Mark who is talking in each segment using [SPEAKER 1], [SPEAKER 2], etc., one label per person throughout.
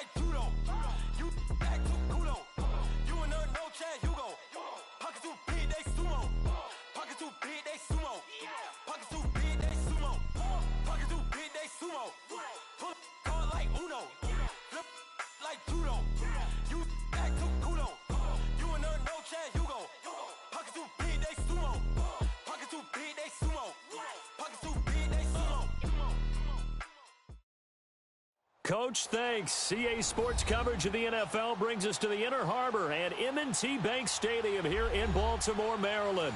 [SPEAKER 1] like judo. You act too kudo. You and her no chance, you go. Pockets too big, they sumo. Pockets too big, they sumo. Pockets too big, they sumo. Pockets too big, they sumo. Pull card like Uno. Flip like judo. You act too kudo. You and her no chance, you go. Pockets too big, they sumo. Pockets too big, they sumo. Pockets too big, they sumo.
[SPEAKER 2] Coach, thanks. CA Sports coverage of the NFL brings us to the Inner Harbor and M&T Bank Stadium here in Baltimore, Maryland.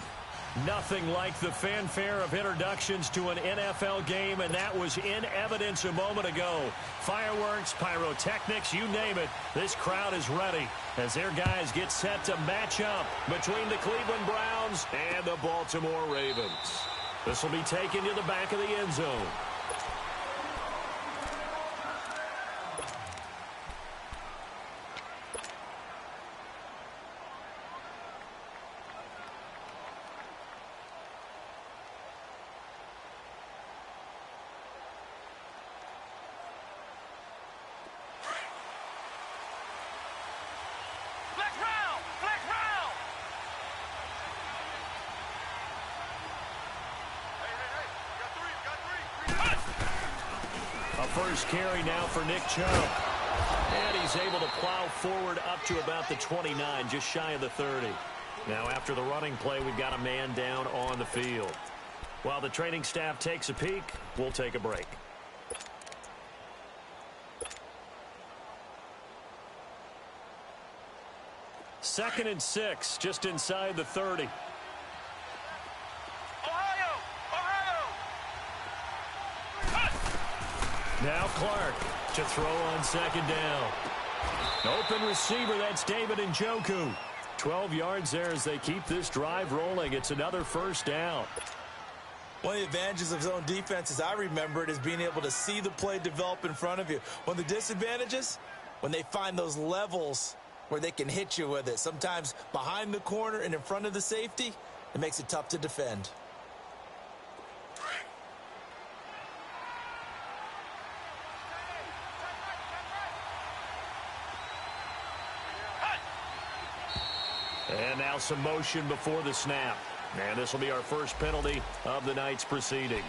[SPEAKER 2] Nothing like the fanfare of introductions to an NFL game, and that was in evidence a moment ago. Fireworks, pyrotechnics, you name it. This crowd is ready as their guys get set to match up between the Cleveland Browns and the Baltimore Ravens. This will be taken to the back of the end zone. First carry now for Nick Chubb. And he's able to plow forward up to about the 29, just shy of the 30. Now after the running play, we've got a man down on the field. While the training staff takes a peek, we'll take a break. Second and 6, just inside the 30. Now Clark to throw on second down. Open receiver, that's David Njoku. 12 yards there as they keep this drive rolling. It's another first down.
[SPEAKER 3] One of the advantages of zone defense, as I remember it, is being able to see the play develop in front of you. One of the disadvantages, when they find those levels where they can hit you with it. Sometimes behind the corner and in front of the safety, it makes it tough to defend.
[SPEAKER 2] And now some motion before the snap. And this will be our first penalty of the night's proceedings.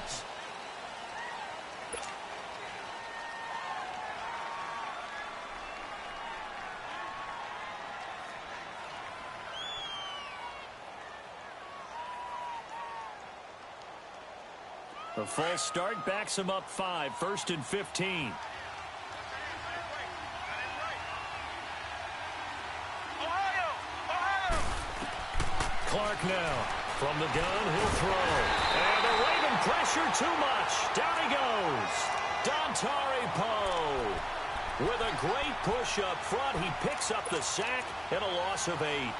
[SPEAKER 2] The false start backs him up 5, 1st and 15. Clark now from the gun, he'll throw. And the Raven pressure too much. Down he goes. Dontari Poe with a great push up front. He picks up the sack and a loss of 8.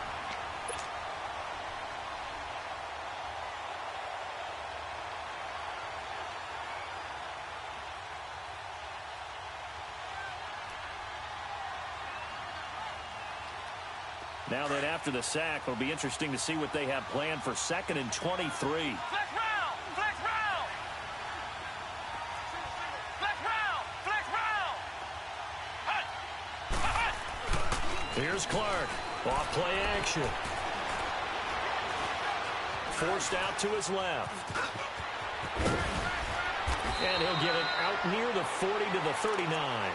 [SPEAKER 2] Now that after the sack, it'll be interesting to see what they have planned for 2nd and 23.
[SPEAKER 1] Flex round! Flex round! Flex round! Flex round!
[SPEAKER 2] Here's Clark. Off play action. Forced out to his left. And he'll get it out near the 40 to the 39.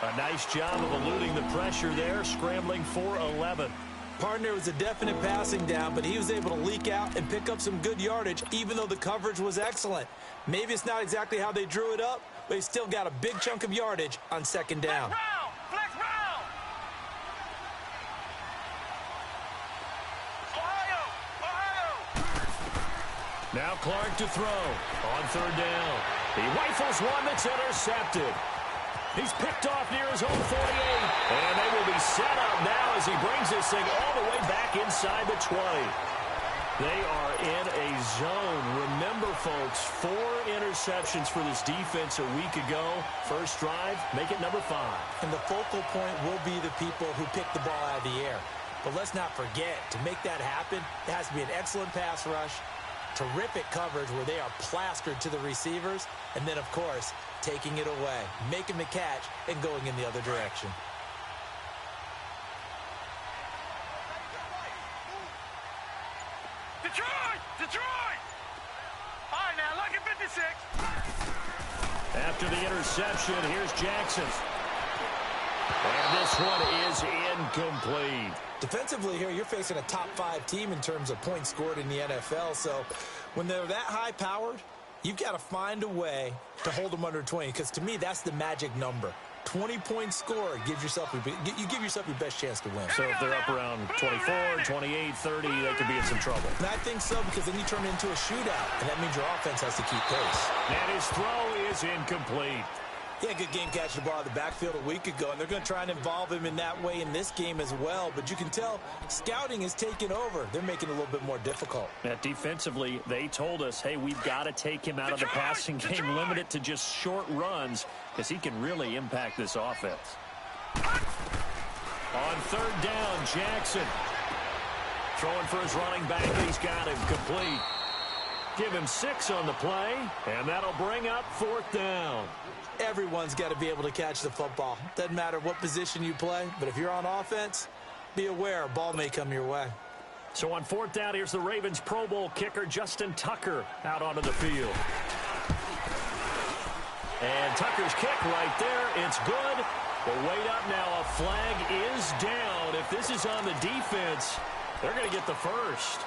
[SPEAKER 2] A nice job of eluding the pressure there, scrambling for 11.
[SPEAKER 3] Partner was a definite passing down, but he was able to leak out and pick up some good yardage, even though the coverage was excellent. Maybe it's not exactly how they drew it up, but he still got a big chunk of yardage on 2nd down.
[SPEAKER 1] Flex round! Ohio!
[SPEAKER 2] Now Clark to throw on 3rd down. He rifles one that's intercepted. He's picked off near his own 48. And they will be set up now as he brings this thing all the way back inside the 20. They are in a zone. Remember, folks, 4 interceptions for this defense a week ago. First drive, make it number 5.
[SPEAKER 3] And the focal point will be the people who pick the ball out of the air. But let's not forget, to make that happen, it has to be an excellent pass rush, terrific coverage where they are plastered to the receivers, and then, of course, taking it away, making the catch, and going in the other direction.
[SPEAKER 1] Detroit! All right, now, lucky 56.
[SPEAKER 2] After the interception, here's Jackson. And this one is incomplete.
[SPEAKER 3] Defensively here, you're facing a top 5 team in terms of points scored in the NFL. So when they're that high-powered, you've got to find a way to hold them under 20. Because to me, that's the magic number. 20-point score gives yourself you give yourself your best chance to win.
[SPEAKER 2] So if they're up around 24, 28, 30, they could be in some trouble.
[SPEAKER 3] And I think so, because then you turn it into a shootout, and that means your offense has to keep pace.
[SPEAKER 2] And his throw is incomplete.
[SPEAKER 3] He had a good game catching the ball in the backfield a week ago, and they're going to try and involve him in that way in this game as well. But you can tell scouting is taking over. They're making it a little bit more difficult.
[SPEAKER 2] Defensively, they told us, hey, we've got to take him out of the passing game, limit it to just short runs, because he can really impact this offense. On third down, Jackson throwing for his running back. He's got him complete. Give him 6 on the play, and that'll bring up fourth down.
[SPEAKER 3] Everyone's got to be able to catch the football. Doesn't matter what position you play, but if you're on offense, be aware a ball may come your way.
[SPEAKER 2] So on fourth down, here's the Ravens Pro Bowl kicker Justin Tucker out onto the field. And Tucker's kick right there. It's good. But wait up now. A flag is down. If this is on the defense, they're going to get the first.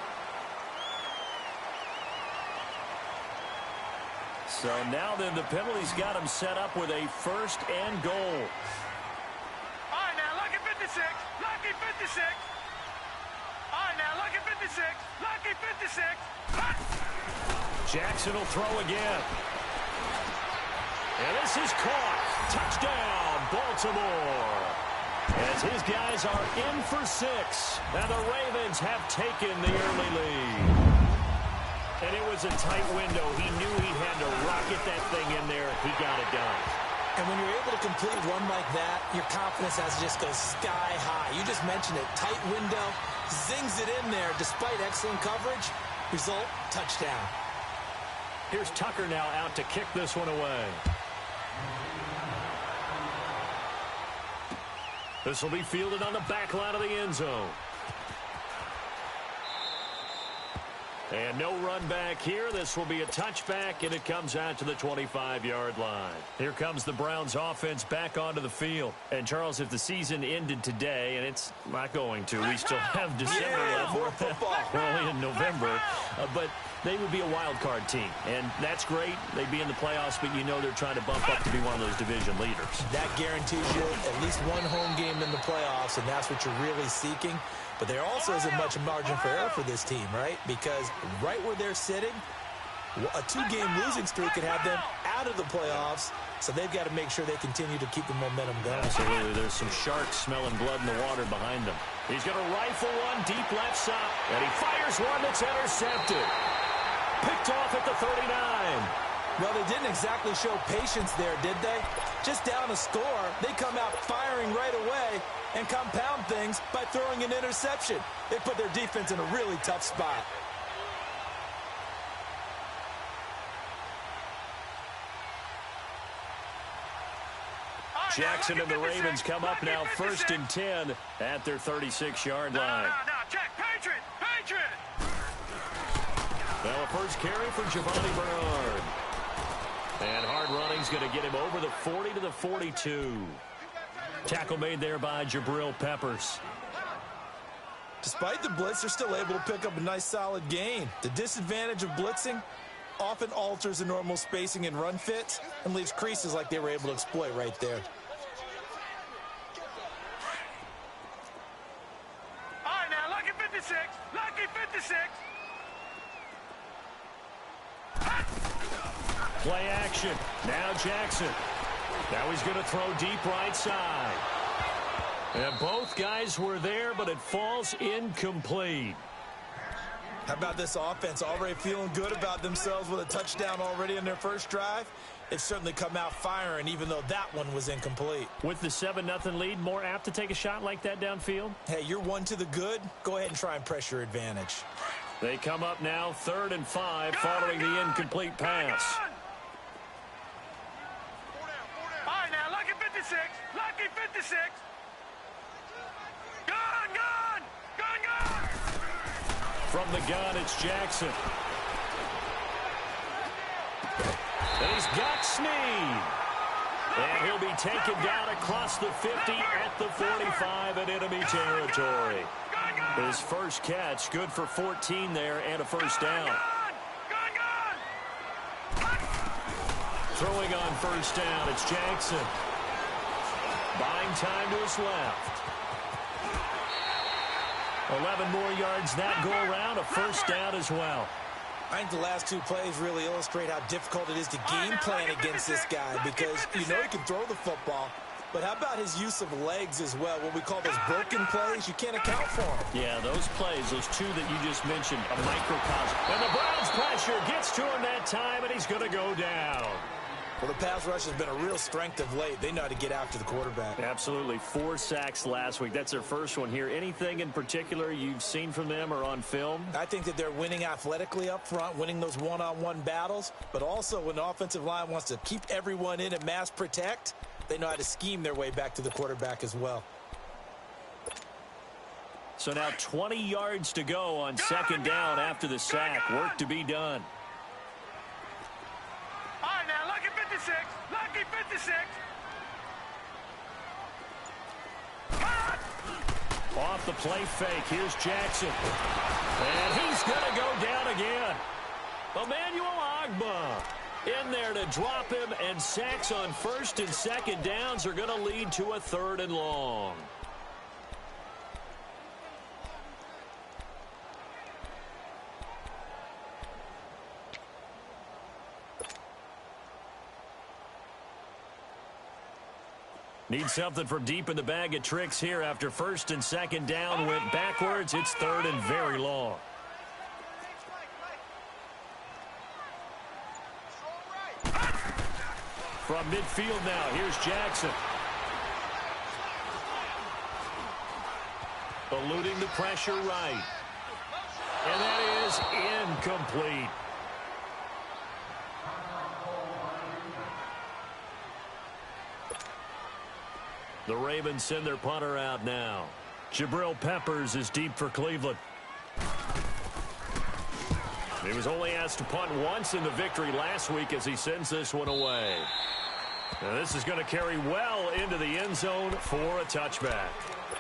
[SPEAKER 2] So now then the penalty's got him set up with a first and goal.
[SPEAKER 1] All right, now, lucky 56. Lucky 56. All right, now, lucky 56. Lucky 56.
[SPEAKER 2] Jackson will throw again. And this is caught. Touchdown, Baltimore. As his guys are in for 6. And the Ravens have taken the early lead. And it was a tight window. He knew he had to rocket that thing in there. He got it done.
[SPEAKER 3] And when you're able to complete a run like that, your confidence has to just go sky high. You just mentioned it. Tight window, zings it in there despite excellent coverage. Result, touchdown.
[SPEAKER 2] Here's Tucker now out to kick this one away. This will be fielded on the back line of the end zone. And no run back here. This will be a touchback, and it comes out to the 25-yard line. Here comes the Browns offense back onto the field. And, Charles, if the season ended today, and it's not going to, we still have December left.
[SPEAKER 3] More football.
[SPEAKER 2] We're only in November. But they would be a wild card team. And that's great. They'd be in the playoffs, but you know they're trying to bump up to be one of those division leaders.
[SPEAKER 3] That guarantees you at least one home game in the playoffs, and that's what you're really seeking. But there also isn't much margin for error for this team, right? Because right where they're sitting, a 2-game losing streak could have them out of the playoffs. So they've got to make sure they continue to keep the momentum going.
[SPEAKER 2] Absolutely. There's some sharks smelling blood in the water behind them. He's going to rifle one deep left side. And he fires one that's intercepted. Picked off at the 39.
[SPEAKER 3] Well, they didn't exactly show patience there, did they? Just down a score, they come out firing right away and compound things by throwing an interception. They put their defense in a really tough spot.
[SPEAKER 2] Jackson and the Ravens come up now 1st and 10 at their 36-yard line.
[SPEAKER 1] No, check. Patriot.
[SPEAKER 2] Now a first carry for Giovanni Bernard. And hard running's going to get him over the 40 to the 42. Tackle made there by Jabril Peppers.
[SPEAKER 3] Despite the blitz, they're still able to pick up a nice solid gain. The disadvantage of blitzing often alters the normal spacing and run fits and leaves creases like they were able to exploit right there.
[SPEAKER 1] All right, now, lucky 56. Lucky 56.
[SPEAKER 2] Play action. Now Jackson. Now he's going to throw deep right side. And both guys were there, but it falls incomplete.
[SPEAKER 3] How about this offense already feeling good about themselves with a touchdown already in their first drive? It's certainly come out firing, even though that one was incomplete.
[SPEAKER 2] With the 7-0 lead, more apt to take a shot like that downfield?
[SPEAKER 3] Hey, you're one to the good. Go ahead and try and press your advantage.
[SPEAKER 2] They come up now 3rd and 5 following the incomplete pass.
[SPEAKER 1] All right, now, lucky 56. Lucky 56. Gone.
[SPEAKER 2] From the gun, it's Jackson. And he's got Snead. And he'll be taken down across the 50 at the 45 in enemy territory. His first catch, good for 14 there and a first down. Throwing on first down, it's Jackson. Buying time to his left. 11 more yards that go around, a first down as well.
[SPEAKER 3] I think the last two plays really illustrate how difficult it is to game plan against this guy, because you know he can throw the football, but how about his use of legs as well? What we call those broken plays, you can't account for them.
[SPEAKER 2] Yeah, those plays, those two that you just mentioned, a microcosm. And the Browns pressure gets to him that time, and he's going to go down.
[SPEAKER 3] Well, the pass rush has been a real strength of late. They know how to get after the quarterback.
[SPEAKER 2] Absolutely. 4 sacks last week. That's their first one here. Anything in particular you've seen from them or on film?
[SPEAKER 3] I think that they're winning athletically up front, winning those one-on-one battles, but also when the offensive line wants to keep everyone in and mass protect, they know how to scheme their way back to the quarterback as well.
[SPEAKER 2] So now 20 yards to go on second down after the sack. Work to be done.
[SPEAKER 4] All right, now, lucky 56. Lucky 56.
[SPEAKER 2] Off the play fake. Here's Jackson. And he's going to go down again. Emmanuel Ogbah in there to drop him, and sacks on first and second downs are going to lead to a 3rd and long. Need something from deep in the bag of tricks here after first and second down went backwards. It's 3rd and very long. From midfield now, here's Jackson. Eluding the pressure right. And that is incomplete. The Ravens send their punter out now. Jabril Peppers is deep for Cleveland. He was only asked to punt once in the victory last week as he sends this one away. Now this is going to carry well into the end zone for a touchback.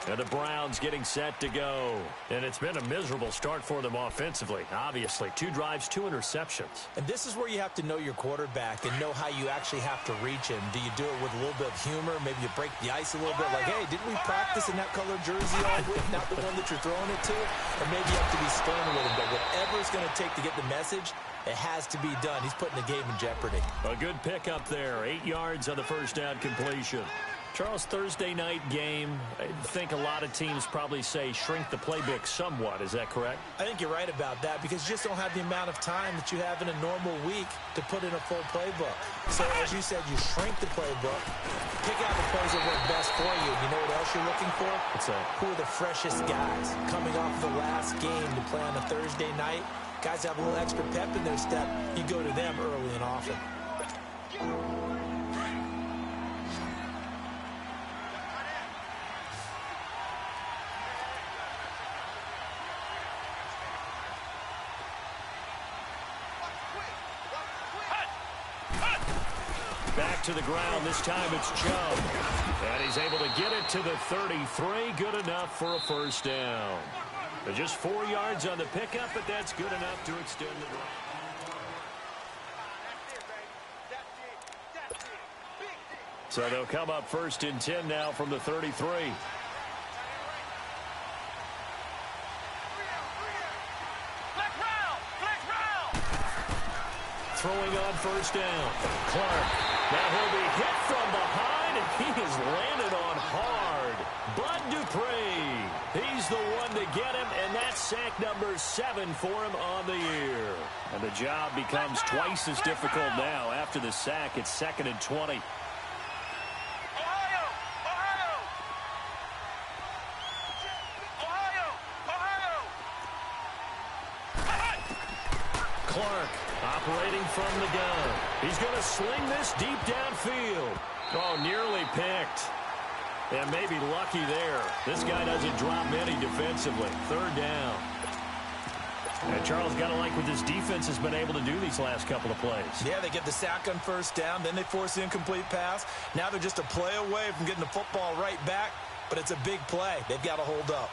[SPEAKER 2] And the Browns getting set to go. And it's been a miserable start for them offensively. Obviously, 2 drives, 2 interceptions.
[SPEAKER 3] And this is where you have to know your quarterback and know how you actually have to reach him. Do you do it with a little bit of humor? Maybe you break the ice a little bit. Like, hey, didn't we practice in that color jersey all week? Not the one that you're throwing it to? Or maybe you have to be stern with him. But whatever it's going to take to get the message, it has to be done. He's putting the game in jeopardy.
[SPEAKER 2] A good pickup there. 8 yards on the first down completion. Charles, Thursday night game, I think a lot of teams probably say shrink the playbook somewhat. Is that correct?
[SPEAKER 3] I think you're right about that, because you just don't have the amount of time that you have in a normal week to put in a full playbook. So, as you said, you shrink the playbook, pick out the plays that work best for you. You know what else you're looking for?
[SPEAKER 2] What's that?
[SPEAKER 3] Who are the freshest guys coming off the last game to play on a Thursday night? Guys have a little extra pep in their step. You go to them early and often.
[SPEAKER 2] Back to the ground. This time it's Chubb. And he's able to get it to the 33. Good enough for a first down. Just 4 yards on the pickup, but that's good enough to extend the drive. So they'll come up 1st and 10 now from the 33. Throwing on first down. Clark. Now he'll be hit from behind, and he is landed on hard. Bud Dupree. He's the one to get him, and that's sack number 7 for him on the year. And the job becomes twice as difficult now. After the sack, it's 2nd and 20. Clark operating from the gun. He's going to sling this deep downfield. Oh, nearly picked. And maybe lucky there. This guy doesn't drop many defensively. 3rd down. And Charles, got to like what this defense has been able to do these last couple of plays.
[SPEAKER 3] Yeah, they get the sack on first down, then they force the incomplete pass. Now they're just a play away from getting the football right back, but it's a big play. They've got to hold up.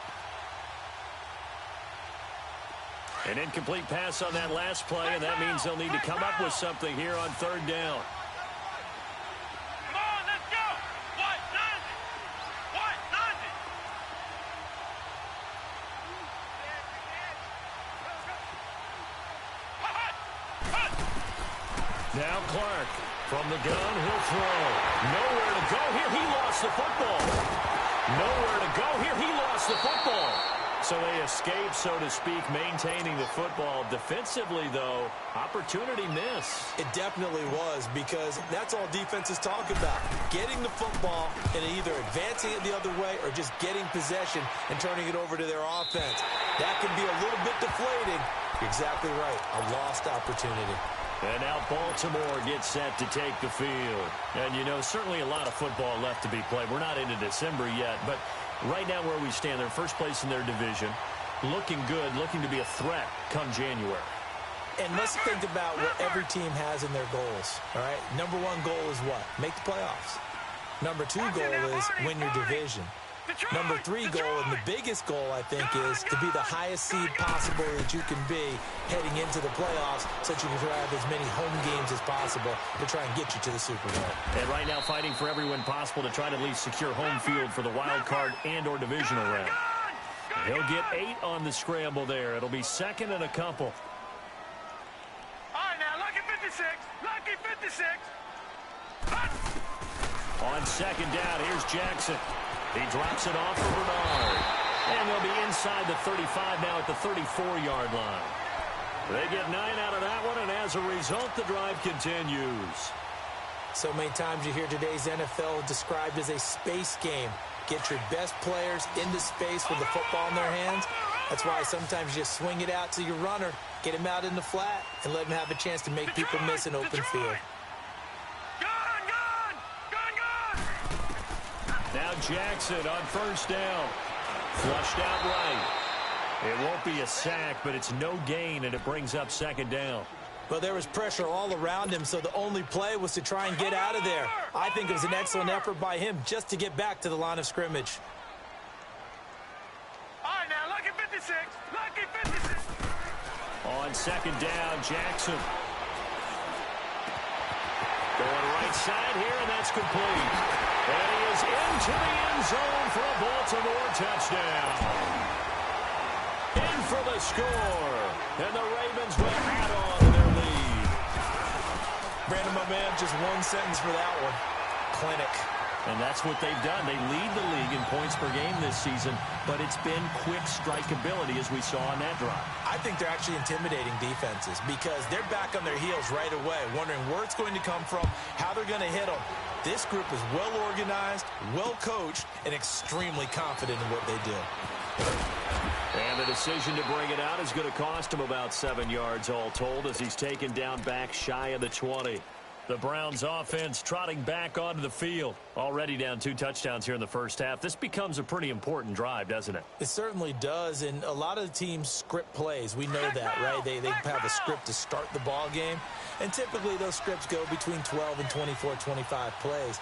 [SPEAKER 2] An incomplete pass on that last play, and that means they'll need to come up with something here on third down. Now Clark from the gun, he'll throw. Nowhere to go here. He lost the football. Nowhere to go here. He lost the football. So they escape, so to speak, maintaining the football. Defensively, though, opportunity miss.
[SPEAKER 3] It definitely was, because that's all defenses talk about. Getting the football and either advancing it the other way or just getting possession and turning it over to their offense. That can be a little bit deflating. You're exactly right. A lost opportunity.
[SPEAKER 2] And now Baltimore gets set to take the field. And, you know, certainly a lot of football left to be played. We're not into December yet, but right now where we stand, they're first place in their division. Looking good, looking to be a threat come January.
[SPEAKER 3] And let's think about what every team has in their goals, all right? Number one goal is what? Make the playoffs. Number two goal is win your division. Number three goal, and the biggest goal, I think, is to be the highest seed possible that you can be heading into the playoffs so that you can have as many home games as possible to try and get you to the Super Bowl.
[SPEAKER 2] And right now fighting for every win possible to try to at least secure home field for the wild card and or divisional round. He'll get 8 on the scramble there. It'll be second and a couple.
[SPEAKER 4] All right, now, lucky 56. Lucky 56.
[SPEAKER 2] On second down, here's Jackson. He drops it off for Bernard. And they'll be inside the 35 now at the 34-yard line. They get 9 out of that one, and as a result, the drive continues.
[SPEAKER 3] So many times you hear today's NFL described as a space game. Get your best players into space with the football in their hands. That's why sometimes you just swing it out to your runner, get him out in the flat, and let him have a chance to make people miss an open field.
[SPEAKER 2] Now Jackson on first down. Flushed out right. It won't be a sack, but it's no gain, and it brings up second down.
[SPEAKER 3] Well, there was pressure all around him, so the only play was to try and get out of there. I think it was an excellent effort by him just to get back to the line of scrimmage.
[SPEAKER 4] All right, now, lucky 56. Lucky 56.
[SPEAKER 2] On second down, Jackson. Going right side here, and that's complete. And he is into the end zone for a Baltimore touchdown. In for the score. And the Ravens will add on to their lead.
[SPEAKER 3] Brandon, my man, just one sentence for that one. Clinic.
[SPEAKER 2] And that's what they've done. They lead the league in points per game this season, but it's been quick strikeability as we saw on that drive.
[SPEAKER 3] I think they're actually intimidating defenses because they're back on their heels right away, wondering where it's going to come from, how they're going to hit them. This group is well organized, well coached, and extremely confident in what they do.
[SPEAKER 2] And the decision to bring it out is going to cost him about 7 yards all told as he's taken down back shy of the 20. The Browns offense trotting back onto the field. Already down 2 touchdowns here in the first half. This becomes a pretty important drive, doesn't it?
[SPEAKER 3] It certainly does, and a lot of the teams script plays. We know that, right? They have a script to start the ball game, and typically those scripts go between 12 and 24, 25 plays.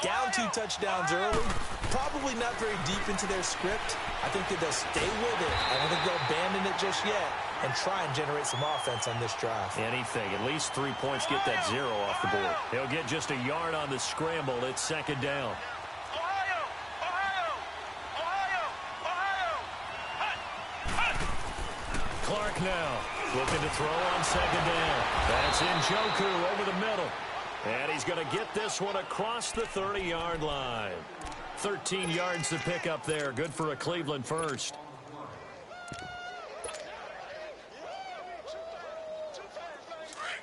[SPEAKER 3] Down 2 touchdowns early, probably not very deep into their script. I think that they'll stay with it. I don't think they'll abandon it just yet and try and generate some offense on this drive.
[SPEAKER 2] Anything. At least 3 points, get that 0 off the board. He'll get just a yard on the scramble. It's second down. Clark now looking to throw on second down. That's Njoku over the middle. And he's going to get this one across the 30-yard line. 13 yards to pick up there. Good for a Cleveland first.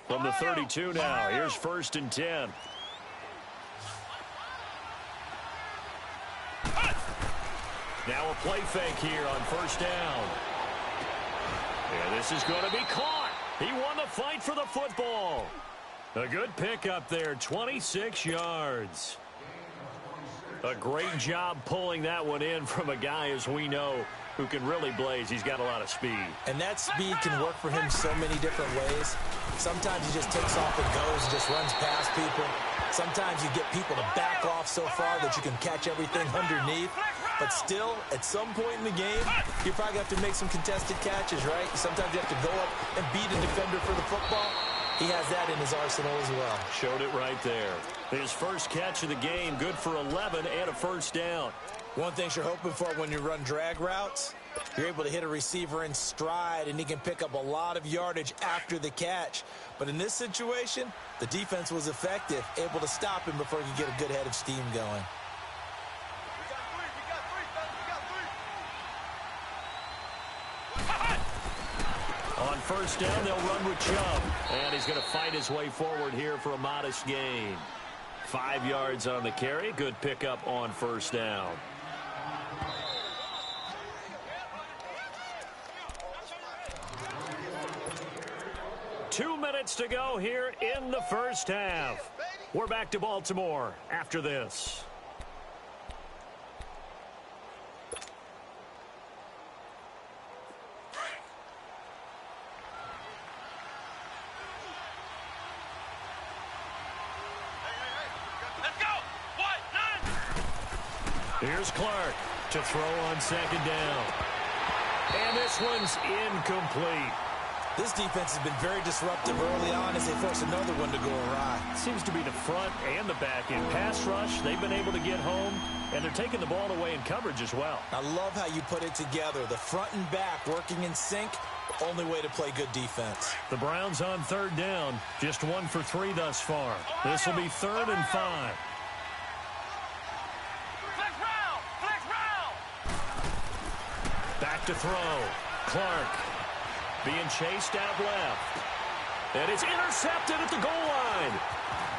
[SPEAKER 2] From the 32 now, here's 1st and 10. Now a play fake here on first down. And this is going to be caught. He won the fight for the football. A good pickup there, 26 yards. A great job pulling that one in from a guy, as we know, who can really blaze. He's got a lot of speed.
[SPEAKER 3] And that speed can work for him so many different ways. Sometimes he just takes off and goes and just runs past people. Sometimes you get people to back off so far that you can catch everything underneath. But still, at some point in the game, you probably have to make some contested catches, right? Sometimes you have to go up and beat a defender for the football. He has that in his arsenal as well.
[SPEAKER 2] Showed it right there. His first catch of the game, good for 11 and a first down.
[SPEAKER 3] One thing you're hoping for when you run drag routes, you're able to hit a receiver in stride, and he can pick up a lot of yardage after the catch. But in this situation, the defense was effective, able to stop him before he could get a good head of steam going.
[SPEAKER 2] On first down, they'll run with Chubb. And he's going to fight his way forward here for a modest gain. 5 yards on the carry. Good pickup on first down. Two minutes to go here in the first half. We're back to Baltimore after this. Here's Clark to throw on second down. And this one's incomplete.
[SPEAKER 3] This defense has been very disruptive early on as they force another one to go awry.
[SPEAKER 2] Seems to be the front and the back in pass rush. They've been able to get home, and they're taking the ball away in coverage as well.
[SPEAKER 3] I love how you put it together. The front and back working in sync, only way to play good defense.
[SPEAKER 2] The Browns on third down, just 1 for 3 thus far. This will be 3rd and 5. Back to throw. Clark being chased out left. And it's intercepted at the goal line.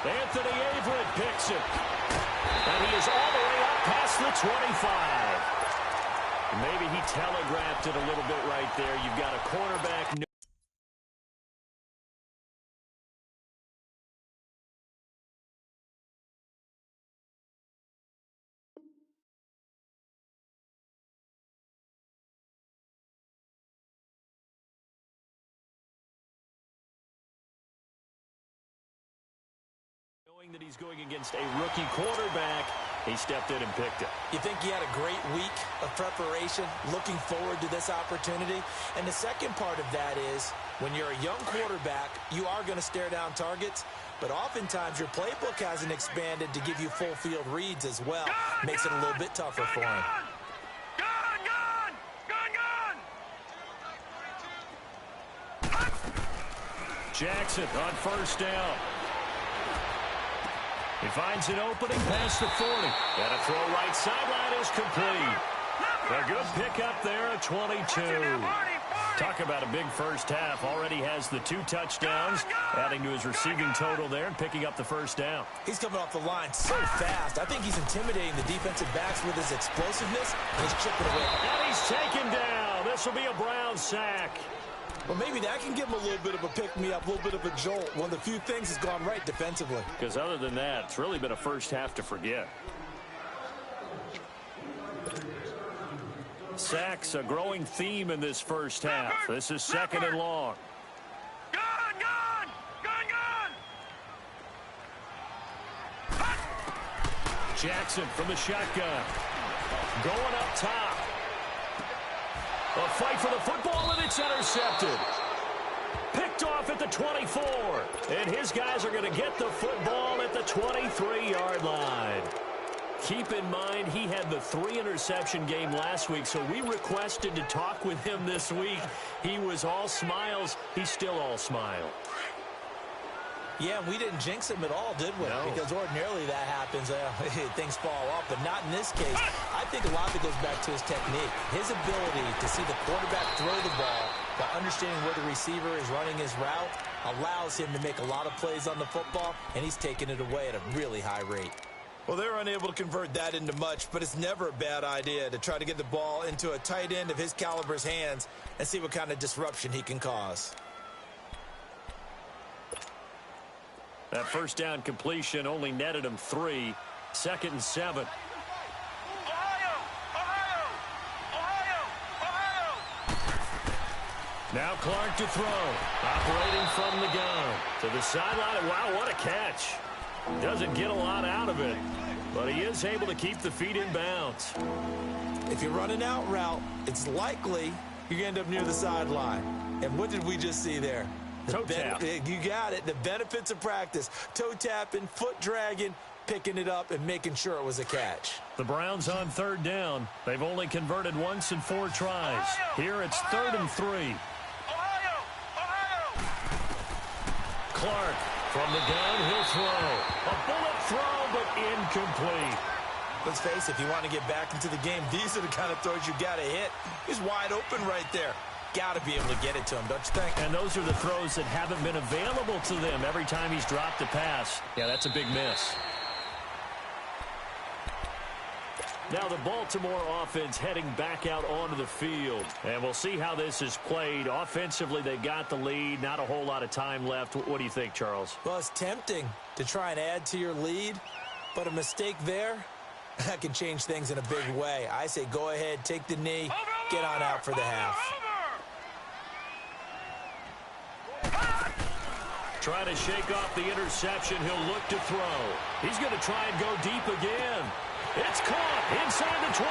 [SPEAKER 2] Anthony Averett picks it. And he is all the way up past the 25. Maybe he telegraphed it a little bit right there. You've got a cornerback. Knowing that he's going against a rookie quarterback, he stepped in and picked it.
[SPEAKER 3] You think he had a great week of preparation, looking forward to this opportunity? And the second part of that is, when you're a young quarterback, you are going to stare down targets, but oftentimes your playbook hasn't expanded to give you full field reads as well. Makes it a little bit tougher for him.
[SPEAKER 2] Jackson on first down. He finds an opening past the 40. And a throw right sideline is complete. A good pickup there at 22. Talk about a big first half. Already has the 2 touchdowns, adding to his receiving total there and picking up the first down.
[SPEAKER 3] He's coming off the line so fast. I think he's intimidating the defensive backs with his explosiveness. He's chipping away.
[SPEAKER 2] And he's taken down. This will be a Brown sack.
[SPEAKER 3] Well, maybe that can give him a little bit of a pick-me-up, a little bit of a jolt. One of the few things has gone right defensively.
[SPEAKER 2] Because other than that, it's really been a first half to forget. Sacks, a growing theme in this first half. This is 2nd and long. Jackson from the shotgun. Going up top. A fight for the football, and it's intercepted. Picked off at the 24. And his guys are going to get the football at the 23-yard line. Keep in mind, he had the 3-interception game last week, so we requested to talk with him this week. He was all smiles. He's still all smile.
[SPEAKER 3] Yeah, we didn't jinx him at all, did we?
[SPEAKER 2] No.
[SPEAKER 3] Because ordinarily that happens. Things fall off, but not in this case. I think a lot of it goes back to his technique. His ability to see the quarterback throw the ball while understanding where the receiver is running his route allows him to make a lot of plays on the football, and he's taking it away at a really high rate. Well, they're unable to convert that into much, but it's never a bad idea to try to get the ball into a tight end of his caliber's hands and see what kind of disruption he can cause.
[SPEAKER 2] That first down completion only netted him 3. 2nd and 7. Now Clark to throw. Operating from the gun. To the sideline. Wow, what a catch. Doesn't get a lot out of it, but he is able to keep the feet in bounds.
[SPEAKER 3] If you're running out route, it's likely you end up near the sideline. And what did we just see there?
[SPEAKER 2] Toe tap.
[SPEAKER 3] You got it. The benefits of practice. Toe tapping, foot dragging, picking it up, and making sure it was a catch.
[SPEAKER 2] The Browns on third down. They've only converted once in 4 tries. Here it's 3rd and 3. Clark from the gun, he'll throw. A bullet throw, but incomplete.
[SPEAKER 3] Let's face it, if you want to get back into the game, these are the kind of throws you got to hit. He's wide open right there. Got to be able to get it to him, don't you think?
[SPEAKER 2] And those are the throws that haven't been available to them every time he's dropped a pass. Yeah, that's a big miss. Now the Baltimore offense heading back out onto the field. And we'll see how this is played. Offensively, they got the lead. Not a whole lot of time left. What do you think, Charles?
[SPEAKER 3] Well, it's tempting to try and add to your lead, but a mistake there, that can change things in a big way. I say go ahead, take the knee, get on out for the half.
[SPEAKER 2] Trying to shake off the interception. He'll look to throw. He's going to try and go deep again. It's caught inside the 25.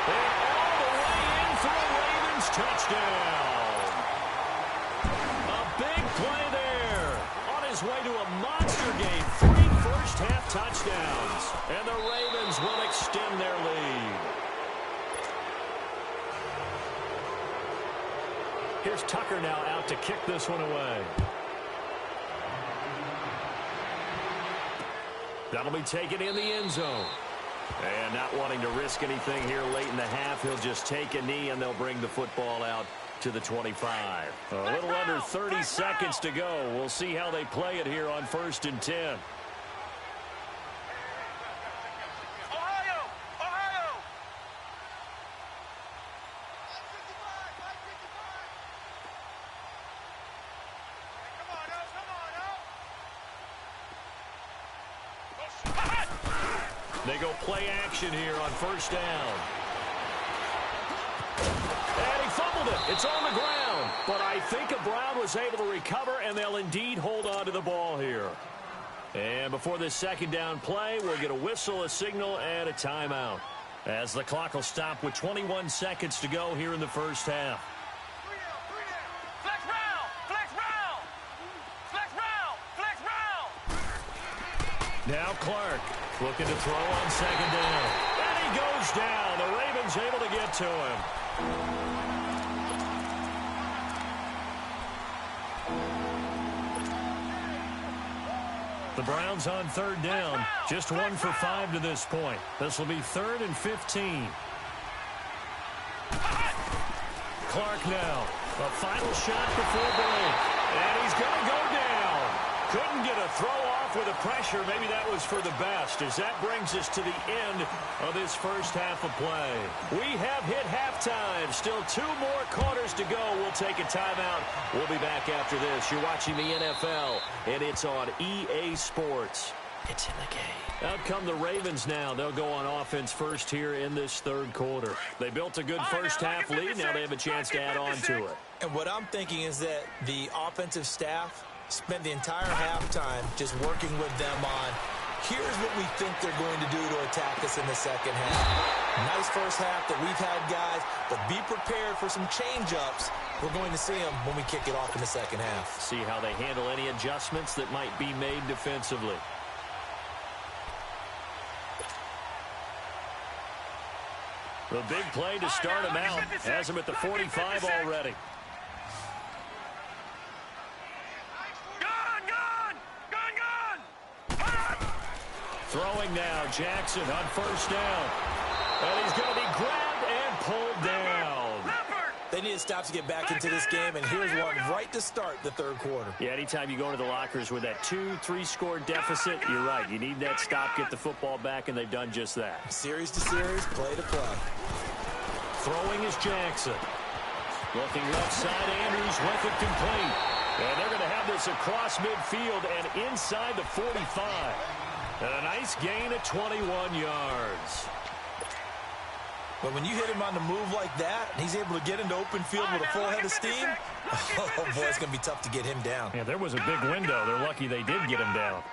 [SPEAKER 2] And all the way in for a Ravens touchdown. A big play there. On his way to a monster game. 3 first-half touchdowns. And the Ravens will extend their lead. Here's Tucker now out to kick this one away. That'll be taken in the end zone. And not wanting to risk anything here late in the half, he'll just take a knee and they'll bring the football out to the 25. A little under 30 seconds to go. We'll see how they play it here on 1st and 10. They go play action here on 1st down. And he fumbled it. It's on the ground. But I think Brown was able to recover, and they'll indeed hold on to the ball here. And before this 2nd down play, we'll get a whistle, a signal, and a timeout. As the clock will stop with 21 seconds to go here in the 1st half.
[SPEAKER 4] Flex round! Flex round! Flex round! Flex round!
[SPEAKER 2] Now Clark. Looking to throw on 2nd down. And he goes down. The Ravens able to get to him. The Browns on 3rd down. Just 1 for 5 to this point. This will be 3rd and 15. Clark now. A final shot before break. And he's going to go down. Couldn't get a throw off with the pressure. Maybe that was for the best, as that brings us to the end of this 1st half of play. We have hit halftime. Still 2 more quarters to go. We'll take a timeout. We'll be back after this. You're watching the NFL, and it's on EA Sports. It's in the game. Out come the Ravens now. They'll go on offense first here in this 3rd quarter. They built a good first half lead. Now they have a chance to add on to it.
[SPEAKER 3] And what I'm thinking is that the offensive staff spent the entire halftime just working with them on, here's what we think they're going to do to attack us in the 2nd half. Nice first half that we've had, guys, but be prepared for some change-ups. We're going to see them when we kick it off in the 2nd half.
[SPEAKER 2] See how they handle any adjustments that might be made defensively. The big play to start him out has him at the 45 already. Throwing now, Jackson on 1st down. And he's going to be grabbed and pulled down.
[SPEAKER 3] They need to stop to get back into this game, and here's one right to start the 3rd quarter.
[SPEAKER 2] Yeah, anytime you go into the lockers with that 2-3 score deficit, you're right. You need that stop, get the football back, and they've done just that.
[SPEAKER 3] Series to series, play to play.
[SPEAKER 2] Throwing is Jackson. Looking left side, Andrews with it complete. And they're going to have this across midfield and inside the 45. And a nice gain of 21 yards.
[SPEAKER 3] But when you hit him on the move like that, and he's able to get into open field with a full head of steam, oh, boy, it's going to be tough to get him down.
[SPEAKER 2] Yeah, there was a big window. They're lucky they did get him down.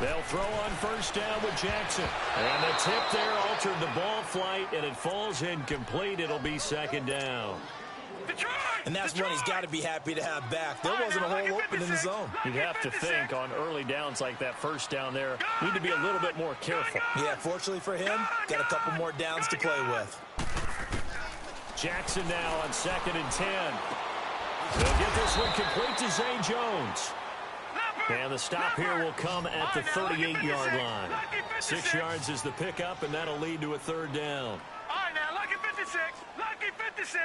[SPEAKER 2] They'll throw on first down with Jackson. And the tip there altered the ball flight, and it falls incomplete. It'll be second down.
[SPEAKER 3] And that's one he's got to be happy to have back. There wasn't a hole open in the zone.
[SPEAKER 2] You'd have to think on early downs like that first down there, need to be a little bit more careful.
[SPEAKER 3] Yeah, fortunately for him, got a couple more downs to play with.
[SPEAKER 2] Jackson now on 2nd and 10. They'll get this one complete to Zay Jones. And the stop here will come at the 38-yard line. 6 yards is the pickup, and that'll lead to a third down.
[SPEAKER 4] All right, now, lucky 56. Lucky 56.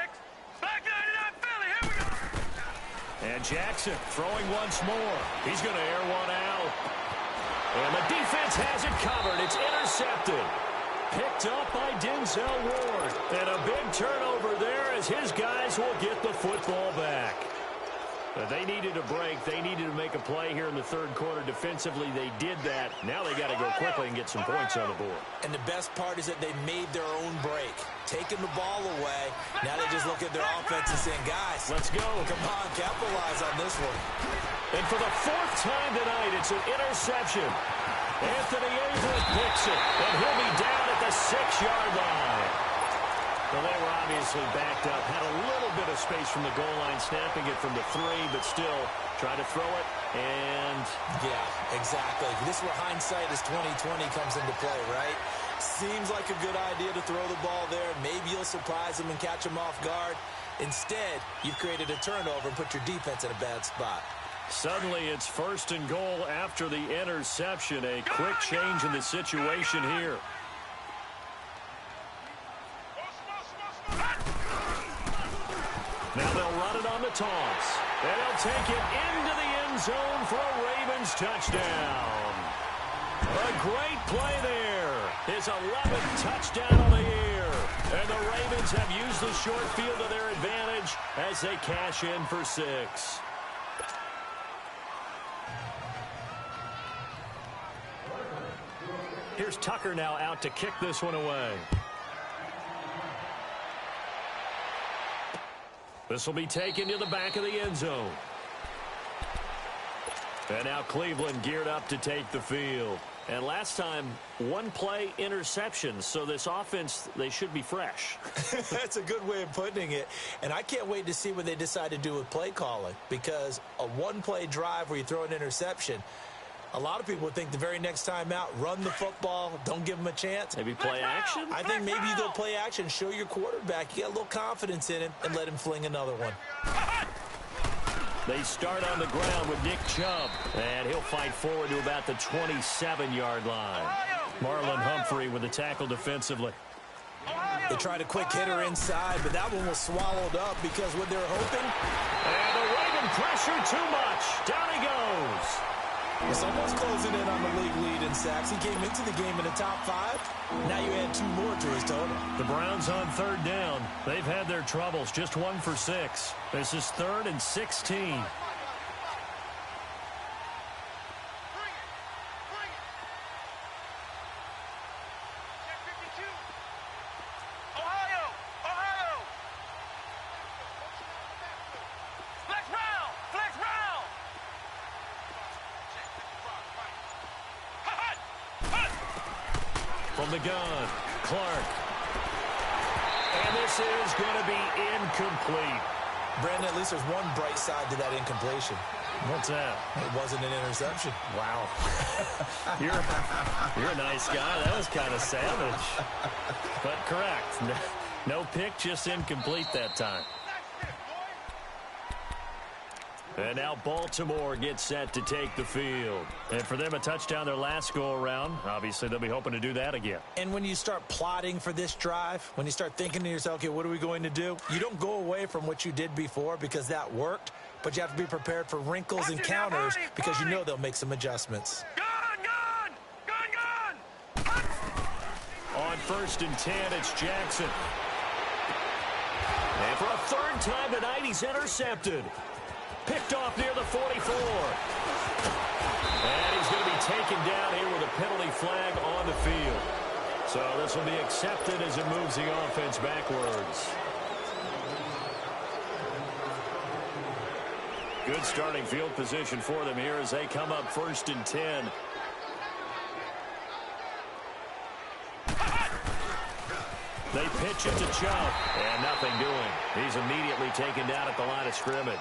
[SPEAKER 4] Back 99 Philly. Here we go.
[SPEAKER 2] And Jackson throwing once more. He's going to air one out. And the defense has it covered. It's intercepted. Picked up by Denzel Ward. And a big turnover there as his guys will get the football back. They needed a break. They needed to make a play here in the third quarter. Defensively, they did that. Now they got to go quickly and get some points on the board.
[SPEAKER 3] And the best part is that they made their own break. Taking the ball away. Now they just look at their offense and saying, guys,
[SPEAKER 2] let's go.
[SPEAKER 3] Come on, capitalize on this one.
[SPEAKER 2] And for the 4th time tonight, it's an interception. Anthony Averett picks it, and he'll be down at the 6-yard line. Well, they were obviously backed up, had a little bit of space from the goal line, snapping it from the 3, but still try to throw it, and...
[SPEAKER 3] Yeah, exactly. This is where hindsight is 20/20 comes into play, right? Seems like a good idea to throw the ball there. Maybe you'll surprise them and catch them off guard. Instead, you've created a turnover and put your defense in a bad spot.
[SPEAKER 2] Suddenly, it's 1st and goal after the interception. A quick change in the situation here. Now they'll run it on the toss. And they'll take it into the end zone for a Ravens touchdown. A great play there. His 11th touchdown on the year. And the Ravens have used the short field to their advantage as they cash in for 6. Here's Tucker now out to kick this one away. This will be taken to the back of the end zone. And now Cleveland geared up to take the field. And last time, 1 play interception. So this offense, they should be fresh.
[SPEAKER 3] That's a good way of putting it. And I can't wait to see what they decide to do with play calling. Because a 1-play drive where you throw an interception, a lot of people would think the very next time out, run the football, don't give them a chance.
[SPEAKER 2] Maybe play action?
[SPEAKER 3] I think maybe you go play action, show your quarterback, you got a little confidence in him, and let him fling another one.
[SPEAKER 2] They start on the ground with Nick Chubb, and he'll fight forward to about the 27-yard line. Marlon Humphrey with the tackle defensively.
[SPEAKER 3] They tried a quick hitter inside, but that one was swallowed up because what they're hoping.
[SPEAKER 2] And the Raven pressure too much. Down he goes.
[SPEAKER 3] Someone's closing in on the league lead in sacks. He came into the game in the top 5. Now you add 2 more to his total.
[SPEAKER 2] The Browns on 3rd down. They've had their troubles. Just 1 for 6. This is 3rd and 16. From the gun, Clark. And this is going to be incomplete.
[SPEAKER 3] Brandon, at least there's one bright side to that incompletion.
[SPEAKER 2] What's that?
[SPEAKER 3] It wasn't an interception.
[SPEAKER 2] Wow. You're a nice guy. That was kind of savage. But correct. No pick, just incomplete that time. And now Baltimore gets set to take the field. And for them, a touchdown their last go-around. Obviously, they'll be hoping to do that again.
[SPEAKER 3] And when you start plotting for this drive, when you start thinking to yourself, okay, what are we going to do? You don't go away from what you did before because that worked, but you have to be prepared for wrinkles and counters because you know they'll make some adjustments.
[SPEAKER 2] On 1st and 10, it's Jackson. And for a 3rd time tonight, he's intercepted. Picked off near the 44. And he's going to be taken down here with a penalty flag on the field. So this will be accepted as it moves the offense backwards. Good starting field position for them here as they come up 1st and 10. They pitch it to Chubb, and nothing doing. He's immediately taken down at the line of scrimmage.